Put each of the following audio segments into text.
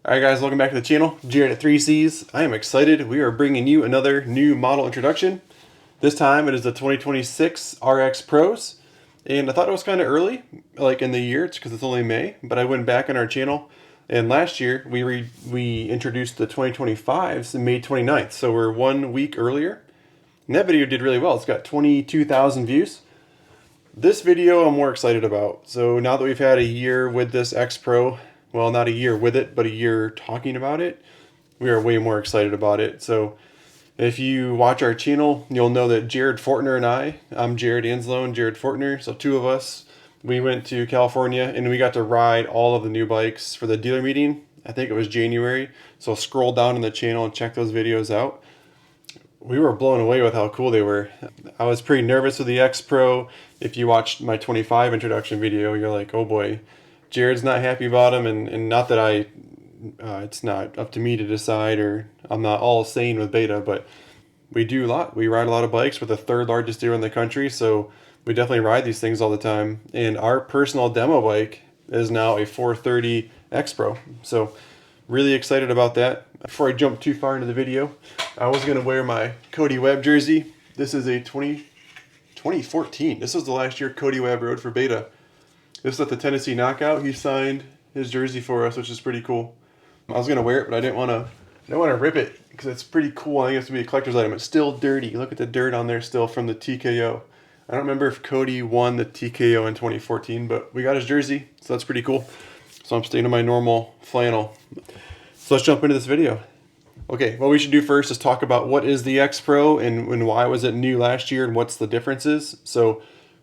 Alright guys, welcome back to the channel. Jared at 3Cs. I am excited. We are bringing you another new model introduction. This time it is the 2026 RX Pros. And I thought it was kind of early, like in the year, it's because it's only May. But I went back on our channel, and last year we introduced the 2025s on May 29th. So we're 1 week earlier. And that video did really well. It's got 22,000 views. This video I'm more excited about. So now that we've had a year with this X Pro, well, not a year with it, but a year talking about it, we are way more excited about it. So if you watch our channel, you'll know that Jared Fortner and I'm Jared Anslow and Jared Fortner, so two of us, we went to California and we got to ride all of the new bikes for the dealer meeting. I think it was January, so scroll down in the channel and check those videos out. We were blown away with how cool they were. I was pretty nervous with the X Pro. If you watched my 25 introduction video, you're like, oh boy, Jared's not happy about them, and not that it's not up to me to decide, or I'm not all sane with beta, but we do a lot. We ride a lot of bikes. We're the third largest dealer in the country, so we definitely ride these things all the time. And our personal demo bike is now a 430 X Pro. So really excited about that. Before I jump too far into the video, I was going to wear my Cody Webb jersey. This is a 2014. This was the last year Cody Webb rode for beta. This is at the Tennessee Knockout. He signed his jersey for us, which is pretty cool. I was gonna wear it, but I didn't want to rip it because it's pretty cool. I think it's gonna be a collector's item. It's still dirty. Look at the dirt on there still from the TKO. I don't remember if Cody won the TKO in 2014, but we got his jersey, so that's pretty cool. So I'm staying in my normal flannel. So let's jump into this video. Okay, what we should do first is talk about what is the X Pro and why was it new last year and what's the differences. So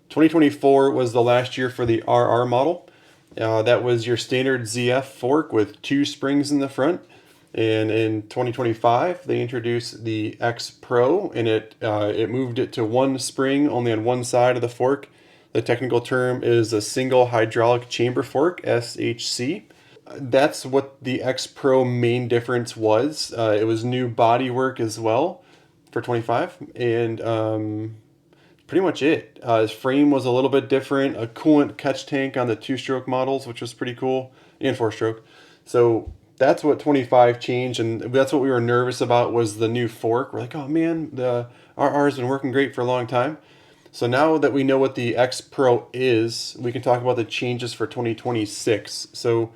2024 was the last year for the RR model. That was your standard ZF fork with 2 springs in the front. And in 2025, they introduced the X Pro, and it moved it to 1 spring only on one side of the fork. The technical term is a single hydraulic chamber fork, SHC. That's what the X Pro main difference was. It was new bodywork as well for 25, and pretty much it. His frame was a little bit different, a coolant catch tank on the 2-stroke models, which was pretty cool, and 4-stroke. So that's what 25 changed, and that's what we were nervous about was the new fork. We're like, oh man, the RR has been working great for a long time. So now that we know what the X Pro is, we can talk about the changes for 2026. So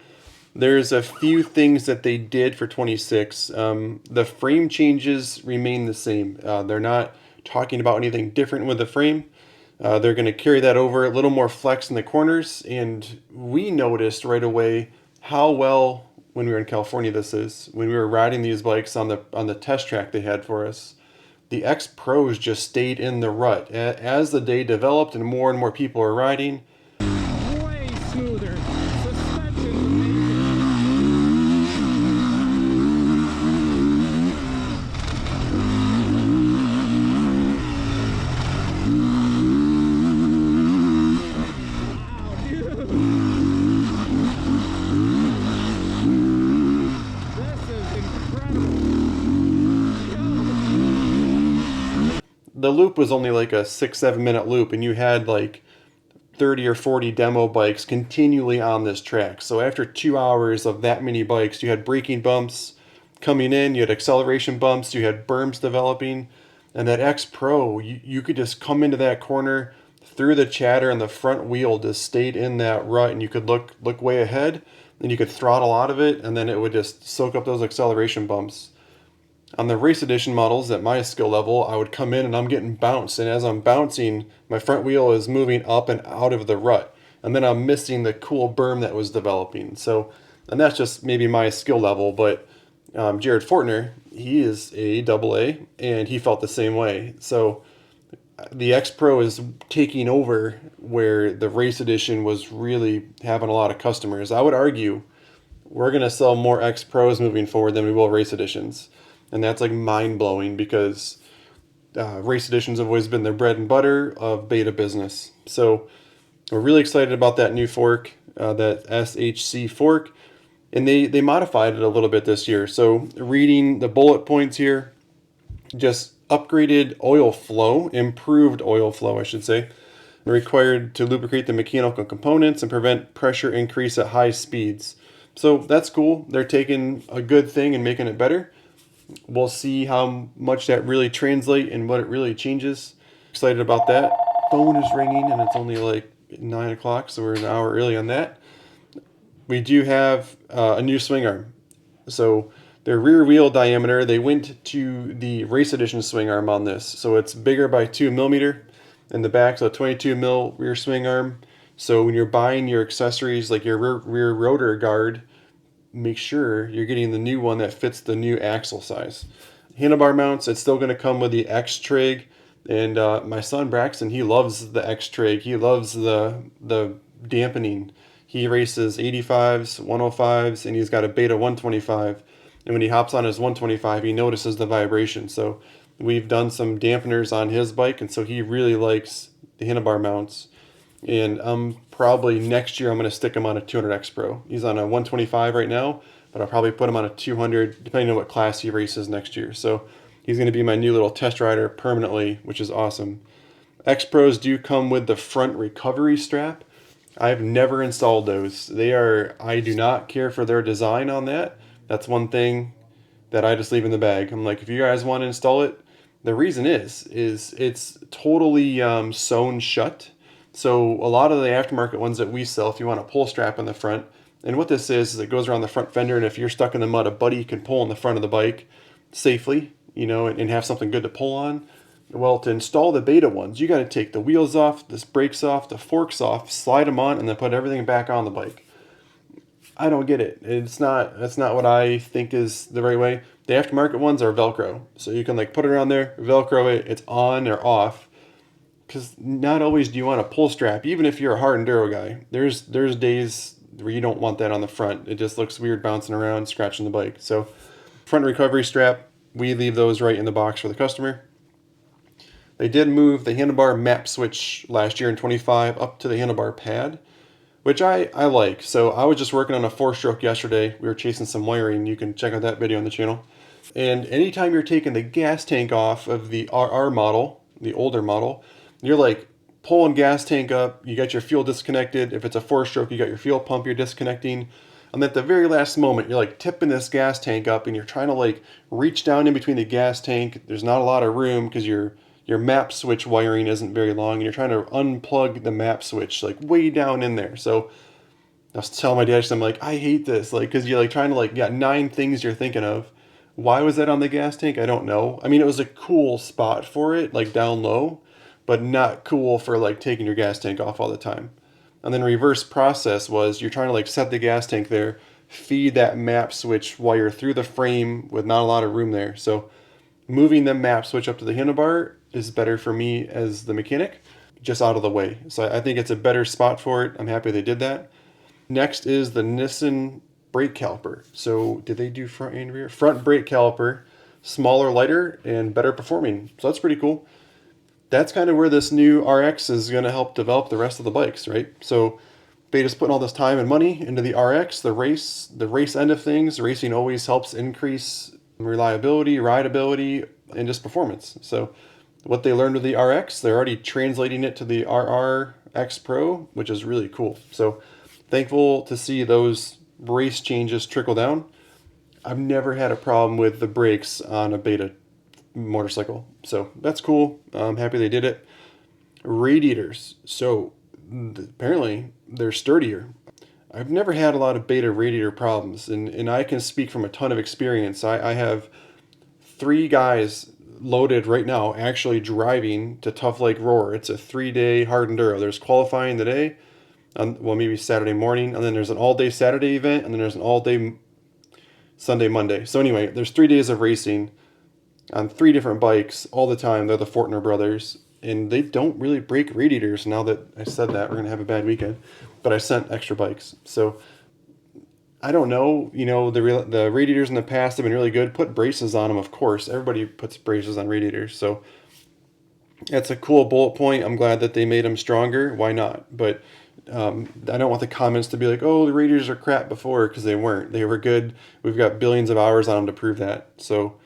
there's a few things that they did for 26. The frame changes remain the same. They're not talking about anything different with the frame. They're going to carry that over, a little more flex in the corners, and we noticed right away how well, when we were in California, this is when we were riding these bikes on the test track they had for us. The X Pros just stayed in the rut as the day developed and more people are riding. Way smoother. Suspension's amazing. The loop was only like a 6-7 minute loop, and you had like 30 or 40 demo bikes continually on this track. So after 2 hours of that many bikes, you had braking bumps coming in, you had acceleration bumps, you had berms developing, and that X Pro, you could just come into that corner through the chatter, and the front wheel just stayed in that rut, and you could look way ahead, and you could throttle out of it, and then it would just soak up those acceleration bumps. On the race edition models at my skill level, I would come in and I'm getting bounced, and as I'm bouncing, my front wheel is moving up and out of the rut, and then I'm missing the cool berm that was developing. So, and that's just maybe my skill level, but Jared Fortner, he is a AA, and he felt the same way. So the X Pro is taking over where the race edition was really having a lot of customers. I would argue we're going to sell more X Pros moving forward than we will race editions. And that's like mind-blowing because race editions have always been the bread and butter of beta business. So we're really excited about that new fork, that SHC fork. And they modified it a little bit this year. So reading the bullet points here, just upgraded oil flow, improved oil flow, I should say. Required to lubricate the mechanical components and prevent pressure increase at high speeds. So that's cool. They're taking a good thing and making it better. We'll see how much that really translates and what it really changes. Excited about that. Phone is ringing and it's only like 9 o'clock, so we're an hour early on that. We do have a new swing arm. So their rear wheel diameter, they went to the race edition swing arm on this. So it's bigger by 2 millimeter in the back, so a 22 mil rear swing arm. So when you're buying your accessories like your rear rotor guard, make sure you're getting the new one that fits the new axle size. Handlebar mounts, it's still going to come with the X trig, and my son Braxton, he loves the X trig. He loves the dampening. He races 85s, 105s, and he's got a Beta 125. And when he hops on his 125, he notices the vibration. So we've done some dampeners on his bike, and so he really likes the handlebar mounts. And probably next year I'm going to stick him on a 200X Pro. He's on a 125 right now, but I'll probably put him on a 200 depending on what class he races next year. So he's going to be my new little test rider permanently, which is awesome. X Pros do come with the front recovery strap. I've never installed those. I do not care for their design on that. That's one thing that I just leave in the bag. I'm like, if you guys want to install it, the reason is it's totally sewn shut. So a lot of the aftermarket ones that we sell, if you want a pull strap in the front, and what this is it goes around the front fender, and if you're stuck in the mud, a buddy can pull in the front of the bike safely, and have something good to pull on. Well, to install the Beta ones, you got to take the wheels off, the brakes off, the forks off, slide them on, and then put everything back on the bike. I don't get it. That's not what I think is the right way. The aftermarket ones are Velcro, so you can like put it around there, Velcro it, it's on or off. Because not always do you want a pull strap, even if you're a hard enduro guy. There's days where you don't want that on the front. It just looks weird bouncing around, scratching the bike. So front recovery strap, we leave those right in the box for the customer. They did move the handlebar map switch last year in 25 up to the handlebar pad, which I like. So I was just working on a 4-stroke yesterday. We were chasing some wiring. You can check out that video on the channel. And anytime you're taking the gas tank off of the RR model, the older model, you're like pulling gas tank up, you got your fuel disconnected. If it's a 4-stroke, you got your fuel pump you're disconnecting. And at the very last moment, you're like tipping this gas tank up and you're trying to like reach down in between the gas tank. There's not a lot of room because your map switch wiring isn't very long, and you're trying to unplug the map switch like way down in there. So I was telling my dad, I'm like, I hate this, like, because you're like trying to like got 9 things you're thinking of. Why was that on the gas tank? I don't know. I mean, it was a cool spot for it, like down low, but not cool for like taking your gas tank off all the time. And then reverse process was you're trying to like set the gas tank there, feed that map switch wire through the frame with not a lot of room there. So moving the map switch up to the handlebar is better for me as the mechanic, just out of the way. So I think it's a better spot for it. I'm happy they did that. Next is the Nissan brake caliper. So did they do front and rear? Front brake caliper, smaller, lighter, and better performing. So that's pretty cool. That's kind of where this new RX is going to help develop the rest of the bikes, right? So Beta's putting all this time and money into the RX, the race end of things. Racing always helps increase reliability, rideability, and just performance. So what they learned with the RX, they're already translating it to the RRX Pro, which is really cool. So thankful to see those race changes trickle down. I've never had a problem with the brakes on a Beta motorcycle, so that's cool. I'm happy they did it. Radiators, so apparently they're sturdier. I've never had a lot of Beta radiator problems, and I can speak from a ton of experience. I have 3 guys loaded right now actually driving to Tough Lake Roar. It's a 3-day hard enduro. There's qualifying today, well, maybe Saturday morning, and then there's an all-day Saturday event, and then there's an all-day Sunday, Monday. So anyway, there's 3 days of racing on 3 different bikes all the time. They're the Fortner brothers, and they don't really break radiators. Now that I said that, we're going to have a bad weekend. But I sent extra bikes. So I don't know. The radiators in the past have been really good. Put braces on them, of course. Everybody puts braces on radiators. So that's a cool bullet point. I'm glad that they made them stronger. Why not? But I don't want the comments to be like, oh, the radiators are crap before, because they weren't. They were good. We've got billions of hours on them to prove that. So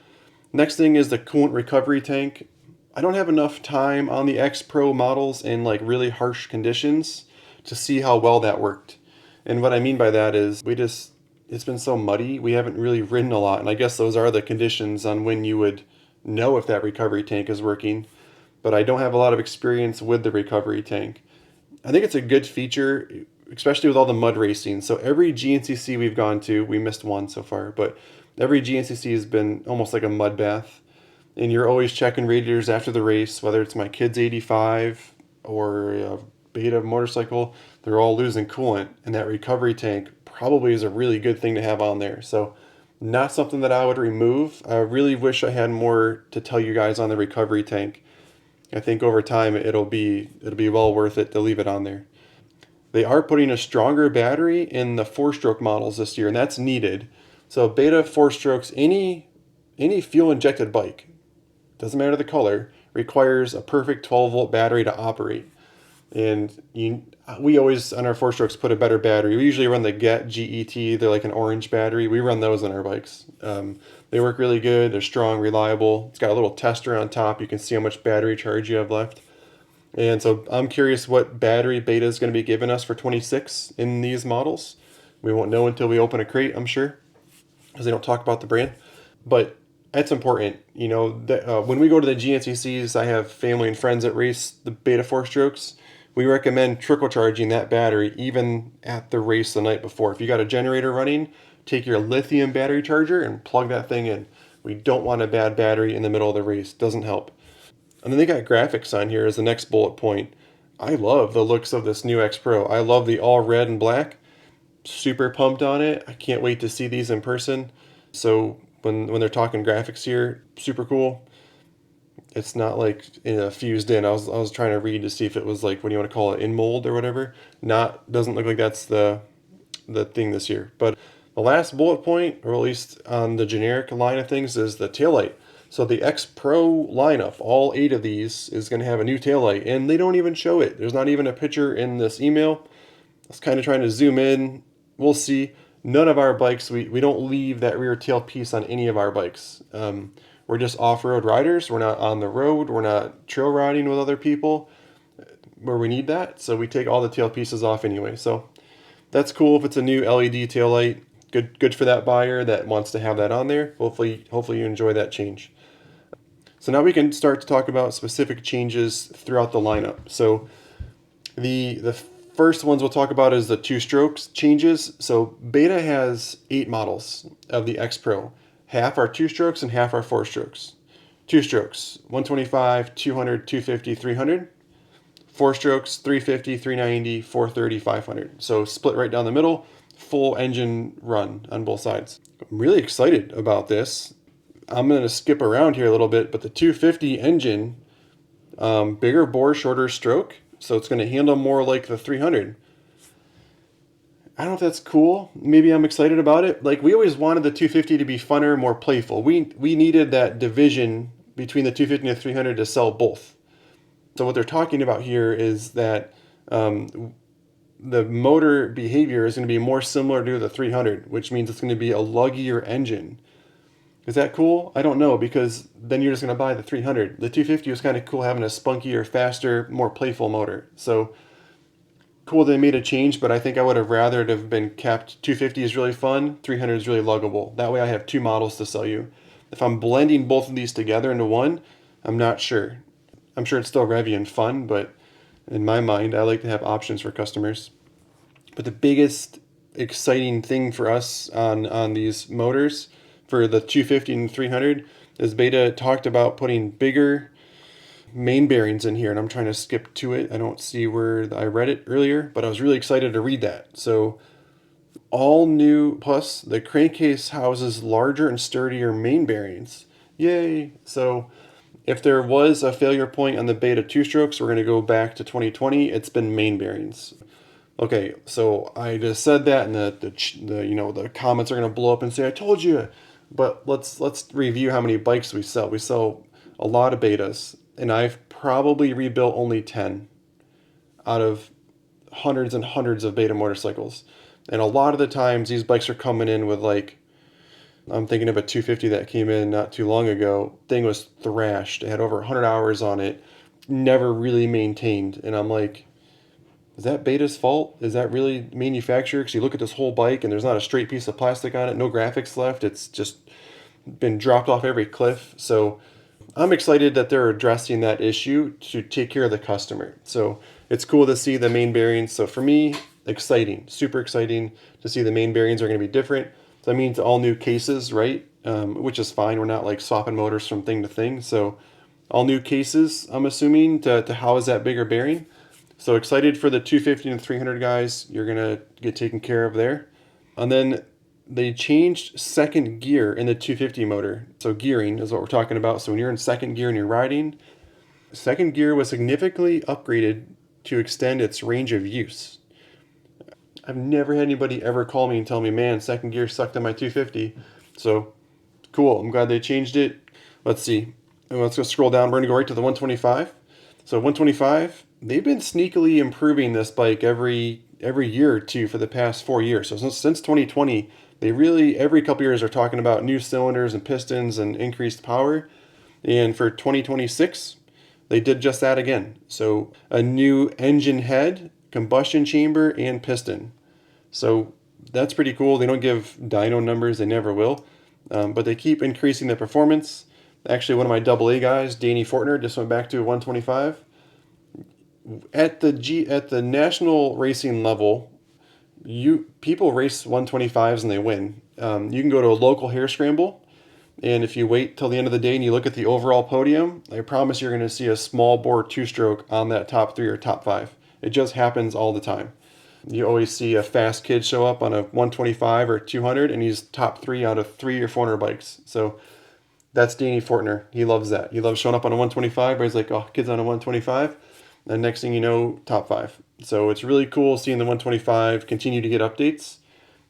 next thing is the coolant recovery tank. I don't have enough time on the X Pro models in like really harsh conditions to see how well that worked. And what I mean by that is we just it's been so muddy. We haven't really ridden a lot, and I guess those are the conditions on when you would know if that recovery tank is working. But I don't have a lot of experience with the recovery tank. I think it's a good feature, especially with all the mud racing. So every GNCC we've gone to, we missed one so far, but every GNCC has been almost like a mud bath. And you're always checking radiators after the race, whether it's my kid's 85 or a beta motorcycle, they're all losing coolant. And that recovery tank probably is a really good thing to have on there. So, not something that I would remove. I really wish I had more to tell you guys on the recovery tank. I think over time it'll be well worth it to leave it on there. They are putting a stronger battery in the four-stroke models this year, and that's needed. So beta four strokes, any fuel injected bike, doesn't matter the color, requires a perfect 12-volt battery to operate. And we always on our four strokes put a better battery. We usually run the GET. They're like an orange battery. We run those on our bikes. They work really good. They're strong, reliable. It's got a little tester on top. You can see how much battery charge you have left. And so I'm curious what battery beta is going to be giving us for 26 in these models. We won't know until we open a crate, I'm sure, because they don't talk about the brand. But that's important. When we go to the GNCCs, I have family and friends that race the beta four strokes. We recommend trickle charging that battery even at the race the night before. If you got a generator running, take your lithium battery charger and plug that thing in. We don't want a bad battery in the middle of the race. Doesn't help. And then they got graphics on here as the next bullet point. I love the looks of this new X Pro. I love the all red and black. Super pumped on it. I can't wait to see these in person. So when they're talking graphics here, super cool. It's not like fused in. I was trying to read to see if it was like, what do you want to call it, in mold or whatever. Doesn't look like that's the thing this year. But the last bullet point, or at least on the generic line of things, is the taillight. So the X Pro lineup, all 8 of these, is going to have a new taillight, and they don't even show it. There's not even a picture in this email. I was kind of trying to zoom in. We'll see. None of our bikes, we don't leave that rear tail piece on any of our bikes. We're just off-road riders. We're not on the road. We're not trail riding with other people where we need that. So we take all the tail pieces off anyway. So that's cool if it's a new LED taillight. Good for that buyer that wants to have that on there. Hopefully you enjoy that change. So now we can start to talk about specific changes throughout the lineup. So the first ones we'll talk about is the two strokes changes. So Beta has 8 models of the X Pro. Half are 2 strokes and half are 4 strokes. 2 strokes, 125, 200, 250, 300. 4 strokes, 350, 390, 430, 500. So split right down the middle, full engine run on both sides. I'm really excited about this. I'm going to skip around here a little bit, but the 250 engine, bigger bore, shorter stroke, so it's going to handle more like the 300. I don't know if that's cool. Maybe I'm excited about it. Like, we always wanted the 250 to be funner, more playful. We needed that division between the 250 and the 300 to sell both. So what they're talking about here is that the motor behavior is going to be more similar to the 300, which means it's going to be a luggier engine. Is that cool? I don't know, because then you're just going to buy the 300. The 250 was kind of cool having a spunkier, faster, more playful motor. So cool they made a change, but I think I would have rather it have been kept. 250 is really fun, 300 is really luggable. That way I have 2 models to sell you. If I'm blending both of these together into one, I'm not sure. I'm sure it's still revvy and fun, but in my mind, I like to have options for customers. But the biggest exciting thing for us on these motors for the 250 and 300 is Beta talked about putting bigger main bearings in here, and I'm trying to skip to it. I don't see where I read it earlier, but I was really excited to read that. So all new, plus the crankcase houses larger and sturdier main bearings. Yay! So if there was a failure point on the Beta 2 strokes, we're going to go back to 2020. It's been main bearings. Okay, so I just said that, and the comments are going to blow up and say I told you. But let's review how many bikes we sell. We sell a lot of Betas, and I've probably rebuilt only 10 out of hundreds and hundreds of Beta motorcycles. And a lot of the times these bikes are coming in with, like, I'm thinking of a 250 that came in not too long ago. Thing was thrashed. It had over 100 hours on it. Never really maintained. And I'm like, is that Beta's fault? Is that really manufacturer? Because you look at this whole bike and there's not a straight piece of plastic on it, no graphics left. It's just been dropped off every cliff. So I'm excited that they're addressing that issue to take care of the customer. So it's cool to see the main bearings. So for me, exciting, super exciting to see the main bearings are going to be different. So that means all new cases, right? Which is fine. We're not like swapping motors from thing to thing. So all new cases, I'm assuming, to house that bigger bearing. So excited for the 250 and 300 guys. You're going to get taken care of there. And then they changed second gear in the 250 motor. So gearing is what we're talking about. So when you're in second gear and you're riding, second gear was significantly upgraded to extend its range of use. I've never had anybody ever call me and tell me, man, second gear sucked on my 250. So cool. I'm glad they changed it. Let's see. And let's go scroll down. We're going to go right to the 125. So 125, they've been sneakily improving this bike every year or two for the past 4 years. So since 2020, they really every couple years are talking about new cylinders and pistons and increased power. And for 2026, they did just that again. So a new engine head, combustion chamber, and piston. So that's pretty cool. They don't give dyno numbers, they never will. But they keep increasing the performance. Actually, one of my double A guys, Danny Fortner, just went back to a 125. At the national racing level, people race 125s and they win. You can go to a local hair scramble, and if you wait till the end of the day and you look at the overall podium, I promise you're going to see a small bore two-stroke on that top three or top five. It just happens all the time. You always see a fast kid show up on a 125 or 200, and he's top three out of 300 or 400 bikes. So that's Danny Fortner. He loves that. He loves showing up on a 125, but he's like, oh, kid's on a 125. And next thing you know, top five. So it's really cool seeing the 125 continue to get updates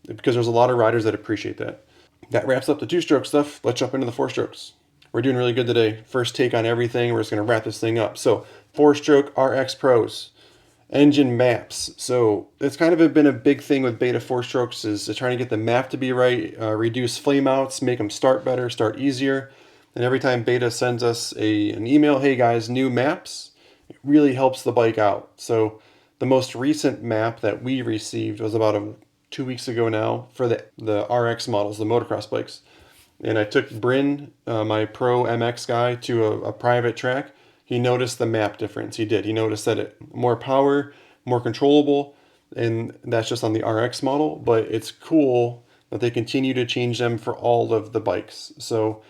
because there's a lot of riders that appreciate that. That wraps up the two-stroke stuff. Let's jump into the four strokes. We're doing really good today. First take on everything. We're just going to wrap this thing up. So four-stroke RX Pros. Engine maps. So it's kind of been a big thing with beta four strokes is trying to get the map to be right, reduce flame outs, make them start better, start easier. And every time beta sends us an email, hey guys, new maps, it really helps the bike out. So the most recent map that we received was about 2 weeks ago now for the RX models, the motocross bikes. And I took Bryn, my Pro MX guy, to a private track. He noticed the map difference. He did. He noticed that it more power, more controllable, and that's just on the RX model. But it's cool that they continue to change them for all of the bikes. So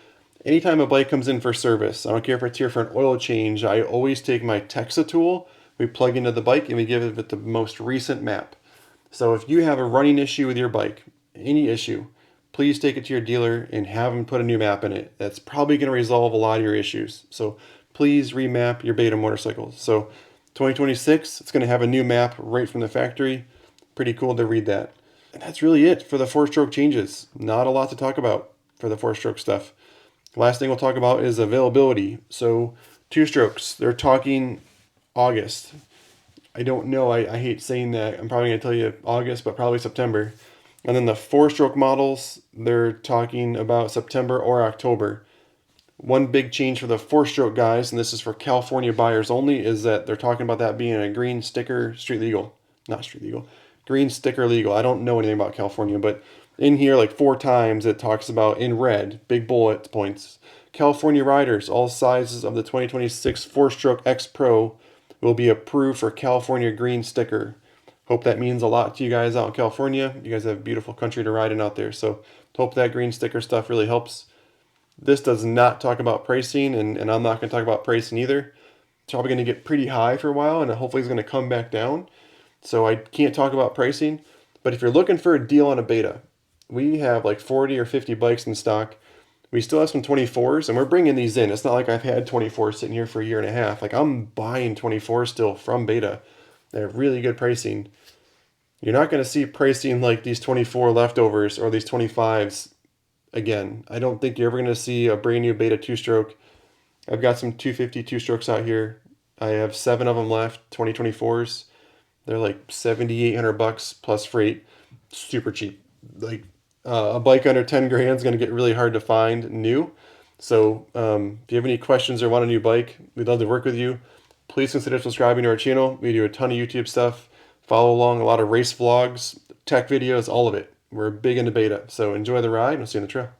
anytime a bike comes in for service, I don't care if it's here for an oil change, I always take my Texa tool, we plug into the bike, and we give it the most recent map. So if you have a running issue with your bike, any issue, please take it to your dealer and have them put a new map in it. That's probably going to resolve a lot of your issues. So please remap your beta motorcycles. So 2026, it's going to have a new map right from the factory. Pretty cool to read that. And that's really it for the four-stroke changes. Not a lot to talk about for the four-stroke stuff. Last thing we'll talk about is availability. So two strokes, they're talking August. I don't know. I hate saying that. I'm probably going to tell you August, but probably September. And then the four-stroke models, they're talking about September or October. One big change for the four-stroke guys, and this is for California buyers only, is that they're talking about that being a green sticker street legal. Not street legal. Green sticker legal. I don't know anything about California, but in here, like 4 times, it talks about in red, big bullet points. California riders, all sizes of the 2026 four-stroke X Pro will be approved for California green sticker. Hope that means a lot to you guys out in California. You guys have a beautiful country to ride in out there. So hope that green sticker stuff really helps. This does not talk about pricing, and I'm not going to talk about pricing either. It's probably going to get pretty high for a while, and hopefully it's going to come back down. So I can't talk about pricing. But if you're looking for a deal on a beta, we have like 40 or 50 bikes in stock. We still have some 24s, and we're bringing these in. It's not like I've had 24s sitting here for a year and a half. Like I'm buying 24s still from beta. They have really good pricing. You're not going to see pricing like these 24 leftovers or these 25s again. I don't think you're ever going to see a brand new beta two-stroke. I've got some 250 two-strokes out here. I have 7 of them left, 2024s. They're like $7,800 plus freight. Super cheap. Like a bike under 10 grand is going to get really hard to find new. So if you have any questions or want a new bike, we'd love to work with you. Please consider subscribing to our channel. We do a ton of YouTube stuff. Follow along, a lot of race vlogs, tech videos, all of it. We're big into beta. So enjoy the ride and we'll see you on the trail.